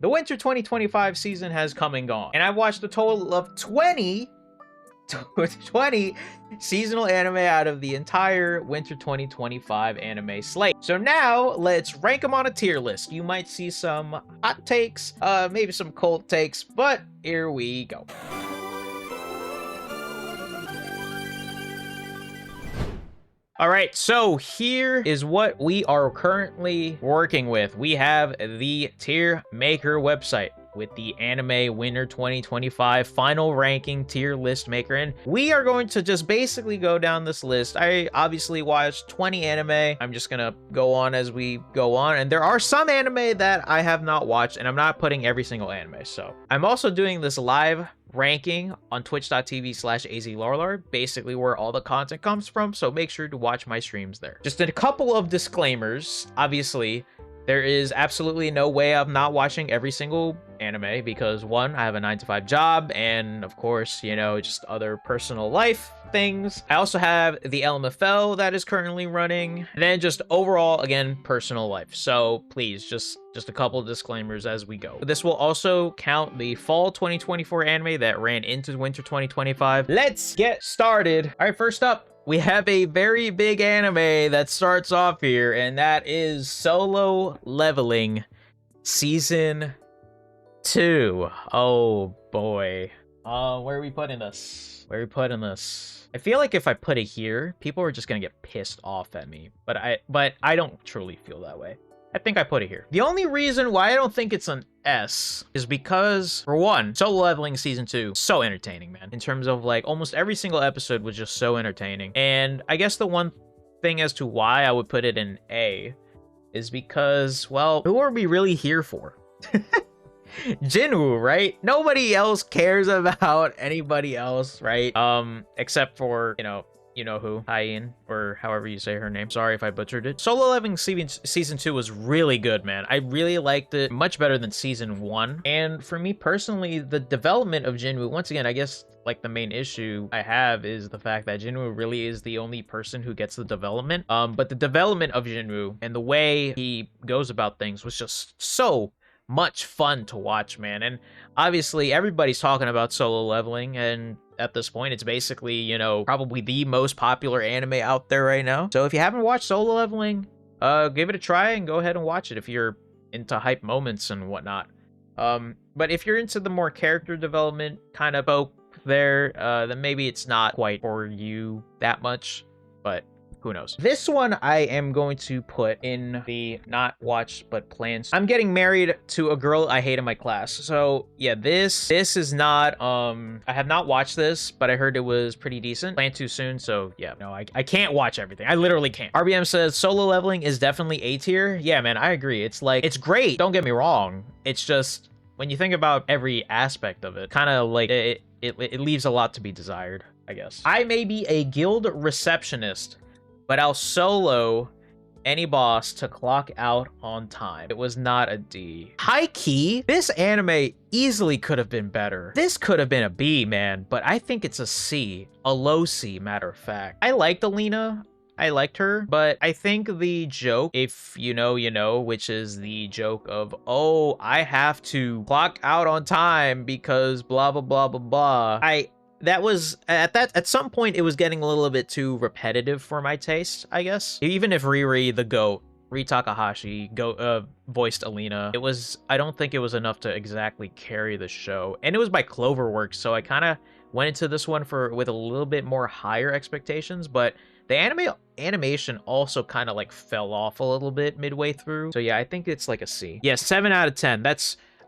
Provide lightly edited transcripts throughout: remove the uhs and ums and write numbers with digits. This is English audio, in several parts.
The winter 2025 season has come and gone, and I've watched a total of 20 seasonal anime out of the entire winter 2025 anime slate. So now let's rank them on a tier list. You might see some hot takes, maybe some cold takes, but here we go. All right, so here is what we are currently working with. We have the tier maker website with the anime winter 2025 final ranking tier list maker, and we are going to just basically go down this list. I obviously watched 20 anime. I'm just gonna go on as we go on, and there are some anime that I have not watched, and I'm not putting every single anime. So I'm also doing this live ranking on twitch.tv/azlarlar, basically where all the content comes from, so make sure to watch my streams there. Just a couple of disclaimers. Obviously, there is absolutely no way I'm not watching every single anime because, one, I have a 9-to-5 job, and of course, you know, just other personal life things. I also have the LMFL that is currently running, and then just overall, again, personal life. So please, just a couple of disclaimers as we go. This will also count the fall 2024 anime that ran into winter 2025. Let's get started. All right, first up, we have a very big anime that starts off here, and that is Solo Leveling Season 2. Oh boy. Where are we putting this? Where are we putting this? I feel like if I put it here, people are just gonna get pissed off at me. But I don't truly feel that way. I think I put it here. The only reason why I don't think it's an S is because, for one, Solo Leveling Season 2, so entertaining, man. In terms of, like, almost every single episode was just so entertaining. And I guess the one thing as to why I would put it in A is because, well, who are we really here for? Jinwoo, right? Nobody else cares about anybody else, right? Except for, you know who, Hyen, or however you say her name. Sorry if I butchered it. Solo Leveling Season 2 was really good, man. I really liked it, much better than Season 1. And for me personally, the development of Jinwoo, once again, I guess, like, the main issue I have is the fact that Jinwoo really is the only person who gets the development. But the development of Jinwoo and the way he goes about things was just so much fun to watch, man. And obviously everybody's talking about Solo Leveling, and at this point it's basically, you know, probably the most popular anime out there right now. So if you haven't watched Solo Leveling, give it a try and go ahead and watch it if you're into hype moments and whatnot. But if you're into the more character development kind of folk there, then maybe it's not quite for you that much, but who knows? This one I am going to put in the not watched but plans. I'm getting married to a girl I hate in my class. So yeah, this is not, I have not watched this, but I heard it was pretty decent. Plan too soon, so yeah, no, I can't watch everything. I literally can't. RBM says Solo Leveling is definitely A tier. Yeah, man, I agree. It's like, it's great. Don't get me wrong. It's just, when you think about every aspect of it, kind of like, it leaves a lot to be desired, I guess. I may be a guild receptionist, but I'll solo any boss to clock out on time. It was not a D. High key, this anime easily could have been better. This could have been a B, man, but I think it's a C. A low C, matter of fact. I liked Alina. I liked her, but I think the joke, if you know, you know, which is the joke of, oh, I have to clock out on time because blah, blah, blah, blah, blah. That was, at some point, it was getting a little bit too repetitive for my taste, I guess. Even if Riri, the GOAT, Ri Takahashi, voiced Alina, I don't think it was enough to exactly carry the show. And it was by Cloverworks, so I kind of went into this one with a little bit more higher expectations, but the animation also kind of like fell off a little bit midway through. So yeah, I think it's like a C. Yeah, 7 out of 10.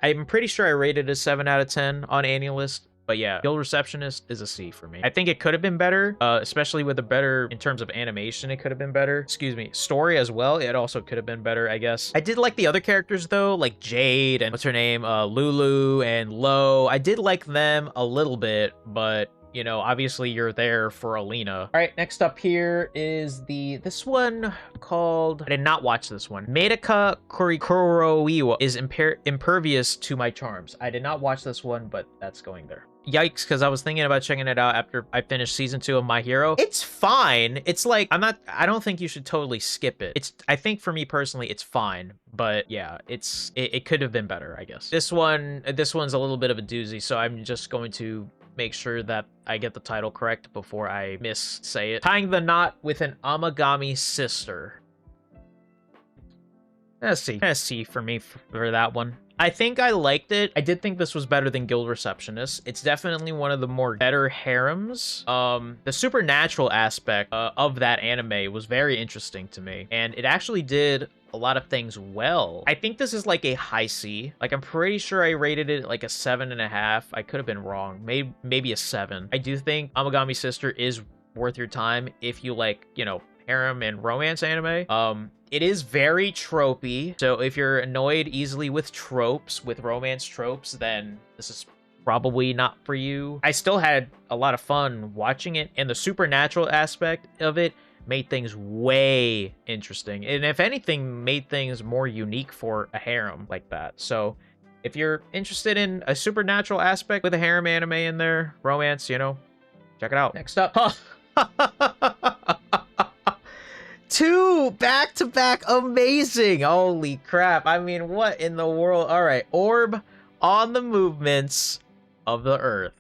I'm pretty sure I rated it a 7 out of 10 on Annualist. But yeah, Guild Receptionist is a C for me. I think it could have been better, especially with a better, in terms of animation, it could have been better. Excuse me, story as well, it also could have been better, I guess. I did like the other characters though, like Jade and what's her name, Lulu and Lo. I did like them a little bit, but you know, obviously you're there for Alina. All right, next up here is this one called, I did not watch this one. Medaka Kuroiwa is impervious to my charms. I did not watch this one, but that's going there. yikes, because I was thinking about checking it out after I finished season 2 of My Hero. It's fine. It's like, I don't think you should totally skip it. I think for me personally, it's fine. But yeah, it could have been better, I guess. This one's a little bit of a doozy, so I'm just going to make sure that I get the title correct before I say it. Tying the Knot with an Amagami Sister. Let's see for me for that one. I think I liked it. I did think this was better than Guild Receptionist. It's definitely one of the better harems. The supernatural aspect of that anime was very interesting to me, and it actually did a lot of things well. I think this is like a high C. Like, I'm pretty sure I rated it like a 7.5. I could have been wrong. Maybe a 7. I do think Amagami Sister is worth your time if you like, you know, harem and romance anime. It is very tropey, so if you're annoyed easily with tropes, with romance tropes, then this is probably not for you. I still had a lot of fun watching it, and the supernatural aspect of it made things way interesting, and if anything, made things more unique for a harem like that. So if you're interested in a supernatural aspect with a harem anime in there, romance, you know, check it out. Next up, 2 back-to-back amazing. Holy crap. I mean, what in the world? All right, Orb on the Movements of the Earth.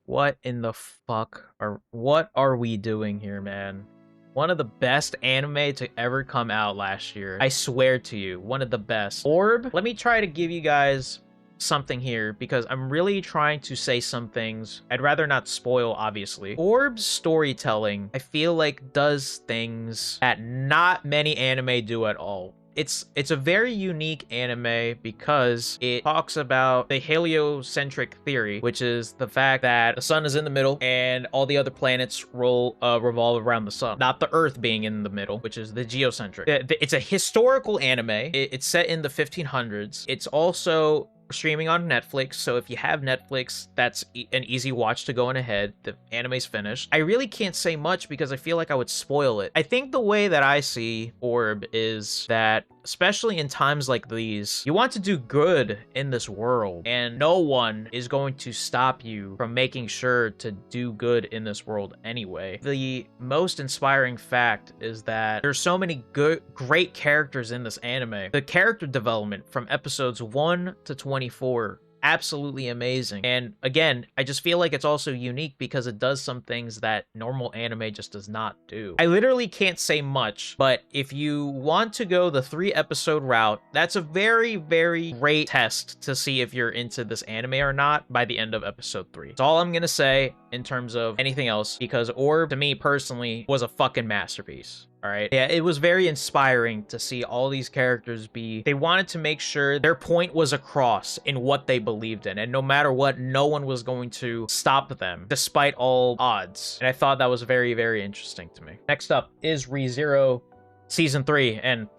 What in the fuck what are we doing here, man? One of the best anime to ever come out last year. I swear to you, one of the best. Orb, let me try to give you guys something here, because I'm really trying to say some things. I'd rather not spoil, obviously. Orb's storytelling, I feel like, does things that not many anime do at all. It's a very unique anime because it talks about the heliocentric theory, which is the fact that the sun is in the middle and all the other planets revolve around the sun, not the Earth being in the middle, which is the geocentric. It's a historical anime. It's set in the 1500s. It's also streaming on Netflix, so if you have Netflix, that's an easy watch to go on ahead. The anime's finished. I really can't say much because I feel like I would spoil it. I think the way that I see Orb is that, especially in times like these, you want to do good in this world, and no one is going to stop you from making sure to do good in this world anyway. The most inspiring fact is that there's so many great characters in this anime. The character development from episodes 1 to 24, absolutely amazing. And again, I just feel like it's also unique because it does some things that normal anime just does not do. I literally can't say much, but if you want to go the 3-episode route, that's a very, very great test to see if you're into this anime or not by the end of episode 3. That's all I'm gonna say in terms of anything else, because Orb, to me personally, was a fucking masterpiece. All right. Yeah, it was very inspiring to see all these characters they wanted to make sure their point was across in what they believed in. And no matter what, no one was going to stop them despite all odds. And I thought that was very, very interesting to me. Next up is ReZero Season 3. And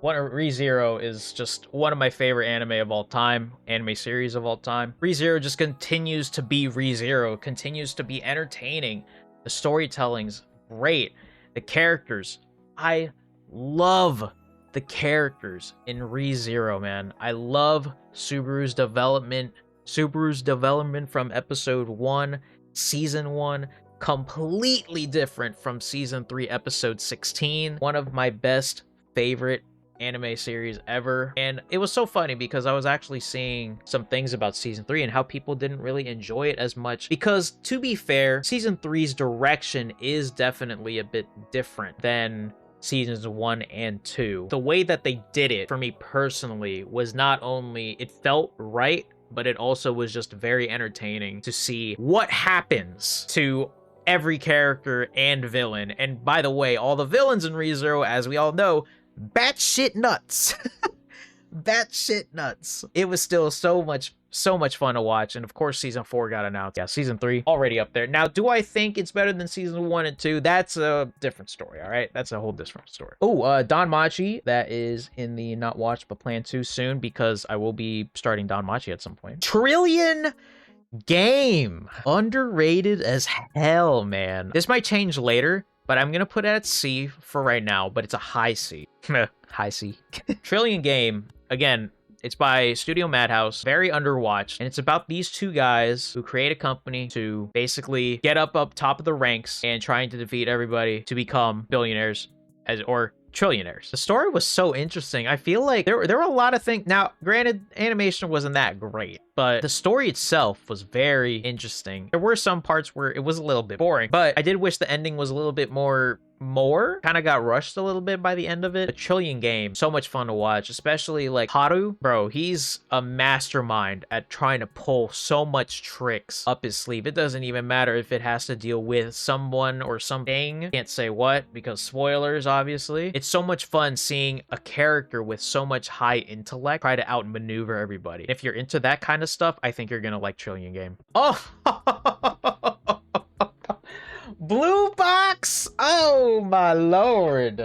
ReZero is just one of my favorite anime of all time, anime series of all time. ReZero just continues to be ReZero, continues to be entertaining. The storytelling's great. The characters, I love the characters in ReZero, man. I love Subaru's development from episode 1, season 1, completely different from season 3, episode 16. One of my best favorite anime series ever. And it was so funny because I was actually seeing some things about season 3 and how people didn't really enjoy it as much, because to be fair, season 3's direction is definitely a bit different than seasons 1 and 2. The way that they did it, for me personally, was not only it felt right, but it also was just very entertaining to see what happens to every character and villain. And by the way, all the villains in ReZero, as we all know, batshit nuts. Batshit nuts. It was still so much fun to watch. And of course, season 4 got announced. Yeah, season 3 already up there. Now, do I think it's better than season 1 and 2? That's a different story, all right? That's a whole different story. Oh, Danmachi, that is in the not watched but planned to soon, because I will be starting Danmachi at some point. Trillion Game. Underrated as hell, man. This might change later, but I'm gonna put it at C for right now, but it's a high C. High C. Trillion Game, again, It's by Studio Madhouse, very underwatched, and it's about these two guys who create a company to basically get up top of the ranks and trying to defeat everybody to become billionaires or trillionaires. The story was so interesting. I feel like there were a lot of things. Now, granted, animation wasn't that great, but the story itself was very interesting. There were some parts where it was a little bit boring, but I did wish the ending was a little bit more kind of got rushed a little bit by the end of it. A Trillion game, so much fun to watch, especially like Haru. Bro, he's a mastermind at trying to pull so much tricks up his sleeve. It doesn't even matter if it has to deal with someone or something. Can't say what because spoilers, obviously. It's so much fun seeing a character with so much high intellect try to outmaneuver everybody. If you're into that kind of stuff, I think you're gonna like Trillion game. Oh! Blue box! Oh my lord.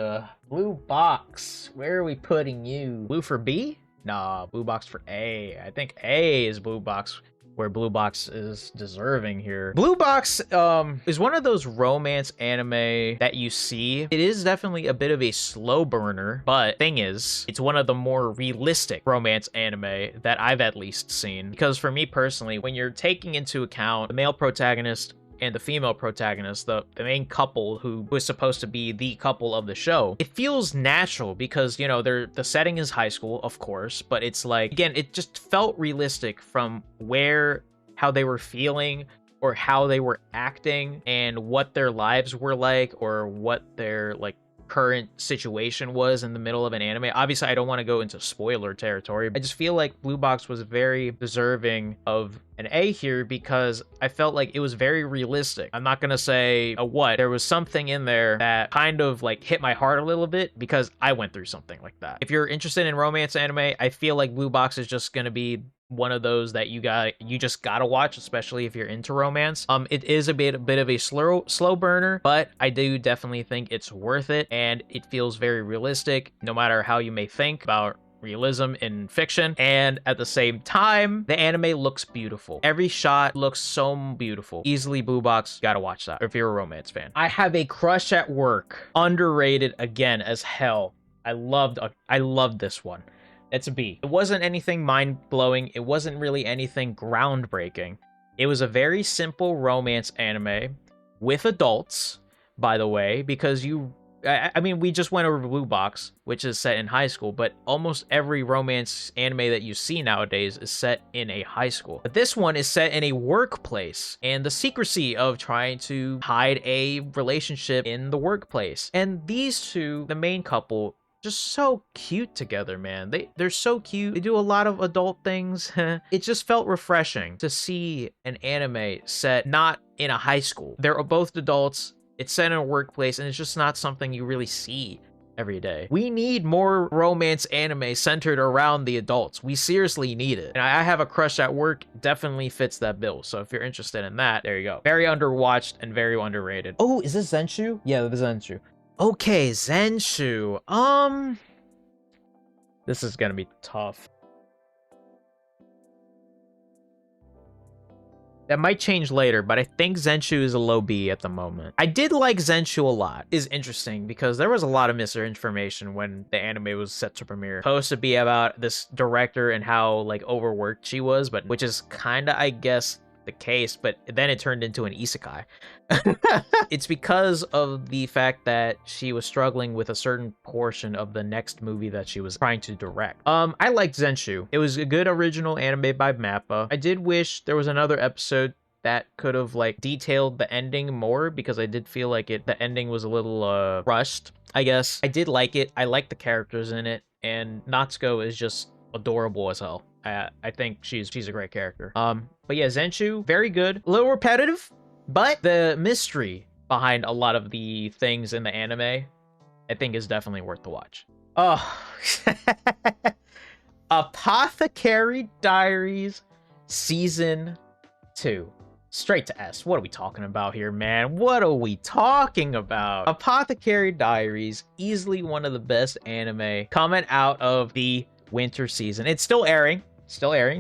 Blue box. Where are we putting you? Blue for B? Nah, blue box for A. I think A is blue box, where blue box is deserving here. Blue box is one of those romance anime that you see. It is definitely a bit of a slow burner, but thing is, it's one of the more realistic romance anime that I've at least seen. Because for me personally, when you're taking into account the male protagonist and the female protagonist, the main couple who was supposed to be the couple of the show, it feels natural because, you know, the setting is high school, of course, but it's like, again, it just felt realistic from how they were feeling or how they were acting and what their lives were like or what their like current situation was in the middle of an anime. Obviously, I don't want to go into spoiler territory. I just feel like Blue Box was very deserving of an A here because I felt like it was very realistic. I'm not gonna say a what. There was something in there that kind of like hit my heart a little bit because I went through something like that. If you're interested in romance anime, I feel like Blue Box is just gonna be one of those that you just gotta watch, especially if you're into romance. It is a bit of a slow burner, but I do definitely think it's worth it, and it feels very realistic, no matter how you may think about realism in fiction. And at the same time, the anime looks beautiful. Every shot looks so beautiful. Easily Blue Box, gotta watch that if you're a romance fan. I have a crush at work. Underrated again as hell. I loved this one. It's a B. It wasn't anything mind-blowing. It wasn't really anything groundbreaking. It was a very simple romance anime with adults, by the way, because I mean, we just went over Blue Box, which is set in high school, but almost every romance anime that you see nowadays is set in a high school. But this one is set in a workplace and the secrecy of trying to hide a relationship in the workplace. And these two, the main couple, just so cute together, man. They're so cute. They do a lot of adult things. It just felt refreshing to see an anime set not in a high school. They're both adults. It's set in a workplace, and it's just not something you really see every day. We need more romance anime centered around the adults. We seriously need it. And I have a crush at work, definitely fits that bill. So if you're interested in that, there you go. Very underwatched and very underrated. Oh, is this ZENSHU? Yeah, this is ZENSHU. Okay, ZENSHU. This is gonna be tough. That might change later, but I think ZENSHU is a low B at the moment. I did like ZENSHU a lot. It's interesting because there was a lot of misinformation when the anime was set to premiere. Supposed to be about this director and how like overworked she was, but which is kind of, I guess, the case, but then it turned into an isekai. It's because of the fact that she was struggling with a certain portion of the next movie that she was trying to direct. I liked ZENSHU. It was a good original anime by MAPPA. I did wish there was another episode that could have like detailed the ending more because I did feel like the ending was a little rushed, I guess. I did like it. I like the characters in it, and Natsuko is just adorable as hell. I think she's a great character. But yeah, ZENSHU, very good. A little repetitive, but the mystery behind a lot of the things in the anime, I think is definitely worth the watch. Oh, Apothecary Diaries Season 2. Straight to S. What are we talking about here, man? What are we talking about? Apothecary Diaries, easily one of the best anime coming out of the winter season. It's still airing,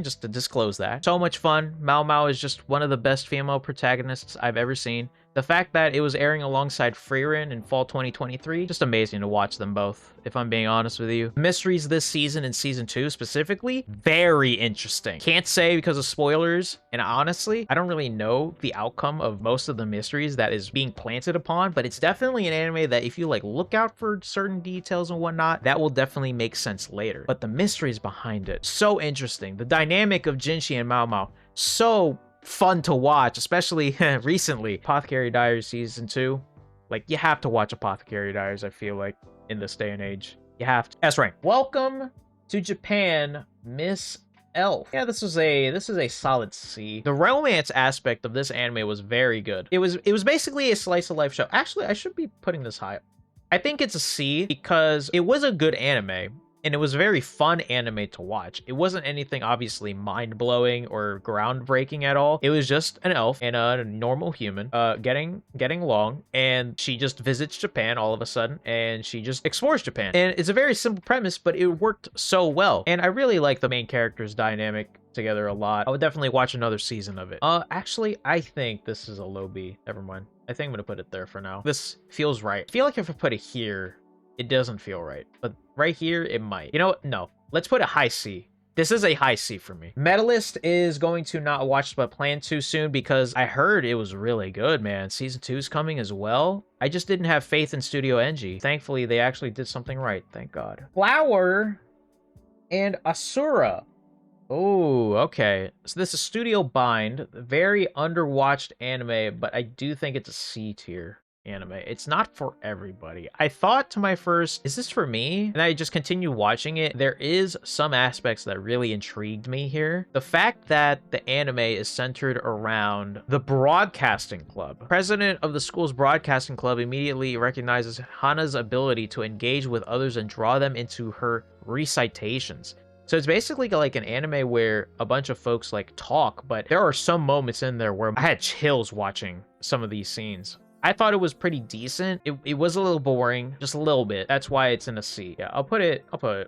just to disclose that. So much fun. Mao Mao is just one of the best female protagonists I've ever seen. The fact that it was airing alongside Frieren in fall 2023, just amazing to watch them both, if I'm being honest with you. Mysteries this season and season 2 specifically, very interesting. Can't say because of spoilers, and honestly, I don't really know the outcome of most of the mysteries that is being planted upon, but it's definitely an anime that if you like look out for certain details and whatnot, that will definitely make sense later. But the mysteries behind it, so interesting. The dynamic of Jinshi and Mao Mao, so fun to watch, especially recently. Apothecary Diaries season 2, like, you have to watch Apothecary Diaries, I feel like, in this day and age. You have to. That's right. Welcome to Japan, Miss Elf. Yeah, this is a solid C. The romance aspect of this anime was very good. It was basically a slice of life show. Actually, I should be putting this high. I think it's a C because it was a good anime. And it was a very fun anime to watch. It wasn't anything obviously mind-blowing or groundbreaking at all. It was just an elf and a normal human getting along, and she just visits Japan all of a sudden, and she just explores Japan. And it's a very simple premise, but it worked so well. And I really like the main characters' dynamic together a lot. I would definitely watch another season of it. Actually, I think this is a low B. Never mind. I think I'm gonna put it there for now. This feels right. I feel like if I put it here, it doesn't feel right, but right here it might. You know what? No, let's put a high C. This is a high C for me. Medalist is going to not watch but plan to soon because I heard it was really good, man. Season 2 is coming as well. I just didn't have faith in Studio NG. Thankfully, they actually did something right. Thank God. Flower and Asura. Oh, okay. So this is Studio Bind. Very underwatched anime, but I do think it's a C tier anime. It's not for everybody. I thought to my first, is this for me? And I just continue watching it. There is some aspects that really intrigued me here. The fact that the anime is centered around the broadcasting club. President of the school's broadcasting club immediately recognizes Hana's ability to engage with others and draw them into her recitations. So it's basically like an anime where a bunch of folks like talk, but there are some moments in there where I had chills watching some of these scenes. I thought it was pretty decent. It was a little boring, just a little bit. That's why it's in a C. Yeah, I'll put it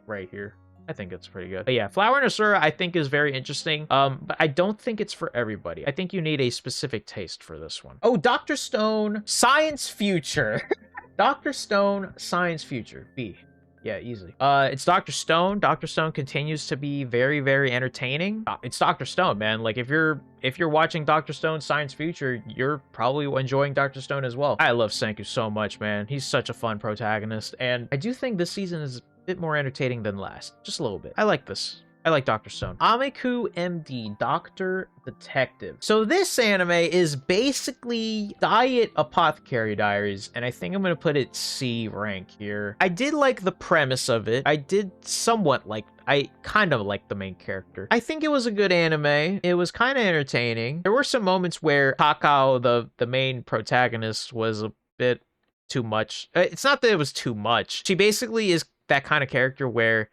right here. I think it's pretty good. But yeah, Flower and Asura I think is very interesting. But I don't think it's for everybody. I think you need a specific taste for this one. Oh, Dr. Stone, Science Future. Dr. Stone, Science Future, B. Yeah, easily. It's Dr. Stone. Dr. Stone continues to be very, very entertaining. It's Dr. Stone, man. Like, if you're watching Dr. Stone Science Future, you're probably enjoying Dr. Stone as well. I love Senku so much, man. He's such a fun protagonist, and I do think this season is a bit more entertaining than last. Just a little bit. I like this. I like Dr. Stone. Ameku MD, Doctor Detective. So this anime is basically Diet Apothecary Diaries, and I think I'm gonna put it C rank here. I did like the premise of it. I did somewhat like, I kind of liked the main character. I think it was a good anime. It was kind of entertaining. There were some moments where Takao, the main protagonist, was a bit too much. It's not that it was too much. She basically is that kind of character where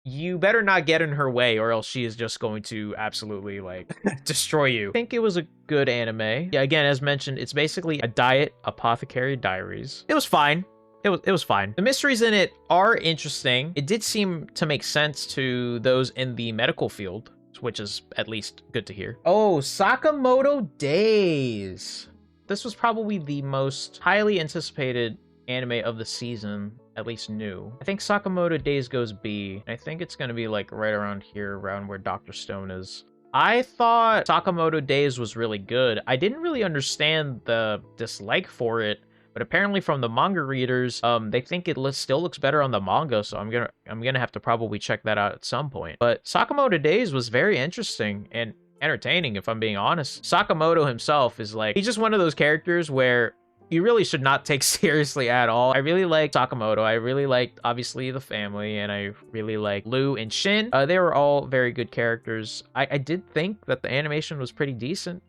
you better not get in her way or else she is just going to absolutely like destroy you. I think it was a good anime. Yeah, again, as mentioned, it's basically a Diet Apothecary Diaries. It was fine. It was fine. The mysteries in it are interesting. It did seem to make sense to those in the medical field, which is at least good to hear. Oh, SAKAMOTO Days. This was probably the most highly anticipated anime of the season, at least new. I think SAKAMOTO Days goes B. I think it's gonna be like right around here, around where Dr. Stone is. I thought SAKAMOTO Days was really good. I didn't really understand the dislike for it, but apparently from the manga readers, they think it still looks better on the manga, so I'm gonna have to probably check that out at some point. But SAKAMOTO Days was very interesting and entertaining, if I'm being honest. Sakamoto himself is like, he's just one of those characters where you really should not take seriously at all. I really like Sakamoto. I really liked, obviously, the family, and I really like Lu and Shin. They were all very good characters. I did think that the animation was pretty decent,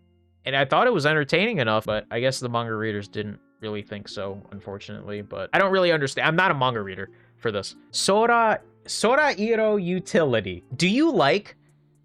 and I thought it was entertaining enough, but I guess the manga readers didn't really think so, unfortunately. But I don't really understand. I'm not a manga reader for this. Sorairo Utility. Do you like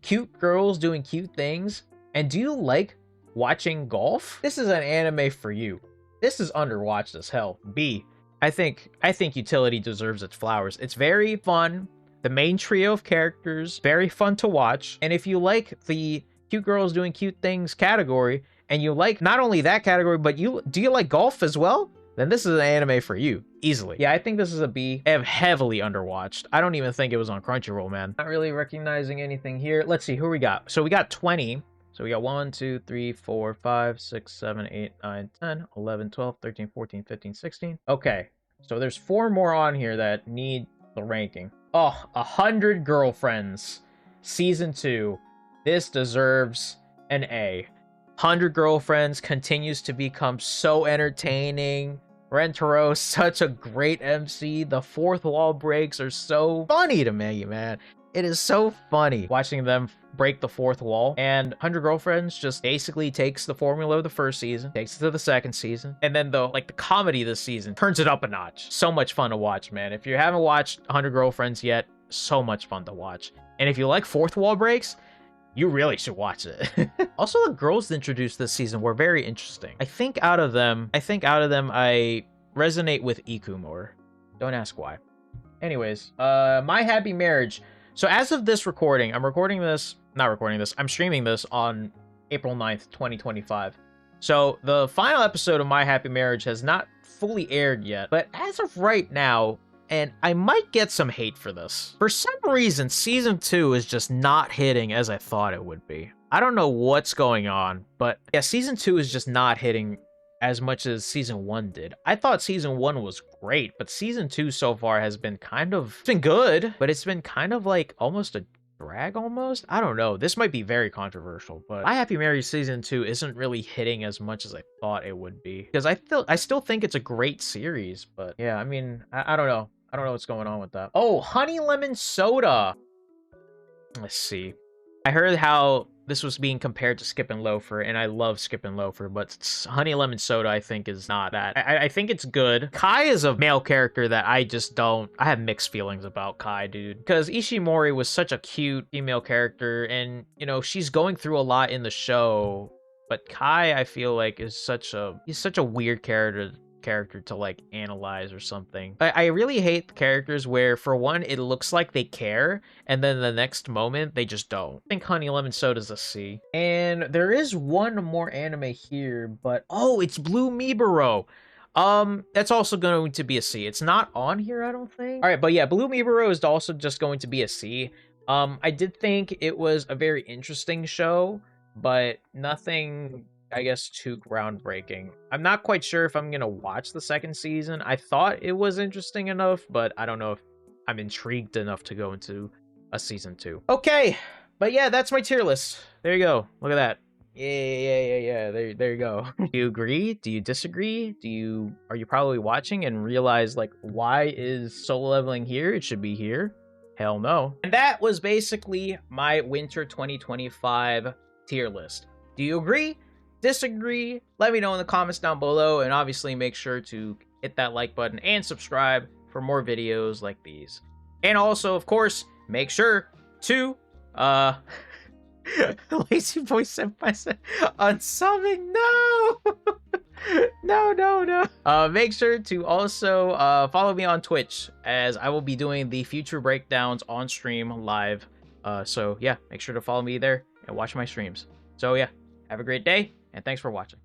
cute girls doing cute things? And do you like watching golf? This is an anime for you. This is underwatched as hell. B. I think Utility deserves its flowers. It's very fun. The main trio of characters, very fun to watch. And if you like the cute girls doing cute things category, and you like not only that category, but do you like golf as well? Then this is an anime for you, easily. Yeah, I think this is a B. I have heavily underwatched. I don't even think it was on Crunchyroll, man. Not really recognizing anything here. Let's see, who we got? So we got 20. So we got 1, 2, 3, 4, 5, 6, 7, 8, 9, 10, 11, 12, 13, 14, 15, 16. Okay, so there's 4 more on here that need the ranking. Oh, 100 Girlfriends. Season 2. This deserves an A. 100 Girlfriends continues to become so entertaining. Rentaro, such a great MC. The fourth wall breaks are so funny to me, man. It is so funny watching them break the fourth wall. And 100 Girlfriends just basically takes the formula of the first season, takes it to the second season, and then the comedy this season turns it up a notch. So much fun to watch, man. If you haven't watched 100 Girlfriends yet, so much fun to watch. And if you like fourth wall breaks, you really should watch it. Also, the girls introduced this season were very interesting. I think out of them, I resonate with Iku more. Don't ask why. Anyways, My Happy Marriage. So as of this recording, I'm streaming this on April 9th, 2025. So the final episode of My Happy Marriage has not fully aired yet, but as of right now, and I might get some hate for this. For some reason, Season 2 is just not hitting as I thought it would be. I don't know what's going on, but yeah, Season 2 is just not hitting as much as Season 1 did. I thought Season 1 was great, but Season 2 so far has been it's been good, but it's been kind of like almost a drag almost? I don't know. This might be very controversial, but My Happy Marriage Season 2 isn't really hitting as much as I thought it would be. Because I still think it's a great series, but yeah, I mean, I don't know. I don't know what's going on with that. Oh, Honey Lemon Soda. Let's see. I heard how this was being compared to Skip and Loafer, and I love Skip and Loafer, but Honey Lemon Soda, I think, is not that. I think it's good. Kai is a male character that I have mixed feelings about Kai, dude. Because Ishimori was such a cute female character, and, you know, she's going through a lot in the show, but Kai, I feel like, he's such a weird character to like analyze or something. I really hate the characters where, for one, it looks like they care, and then the next moment they just don't. I think Honey Lemon Soda's a C. And there is one more anime here, but oh, it's Blue Miburo. That's also going to be a C. It's not on here, I don't think. All right, but yeah, Blue Miburo is also just going to be a C. I did think it was a very interesting show, but nothing, I guess, too groundbreaking. I'm not quite sure if I'm gonna watch the second season. I thought it was interesting enough, but I don't know if I'm intrigued enough to go into a season 2. Okay, but yeah, that's my tier list. There you go. Look at that. Yeah. There you go. Do you agree? Do you disagree? Are you probably watching and realize, like, why is solo leveling here? It should be here. Hell no. And that was basically my winter 2025 tier list. Do you agree? Disagree? Let me know in the comments down below, and obviously make sure to hit that like button and subscribe for more videos like these. And also, of course, make sure to Lazy Boy Senpai said unsubbing. No. Make sure to also follow me on Twitch, as I will be doing the future breakdowns on stream live. So yeah, make sure to follow me there and watch my streams. So yeah, have a great day, and thanks for watching.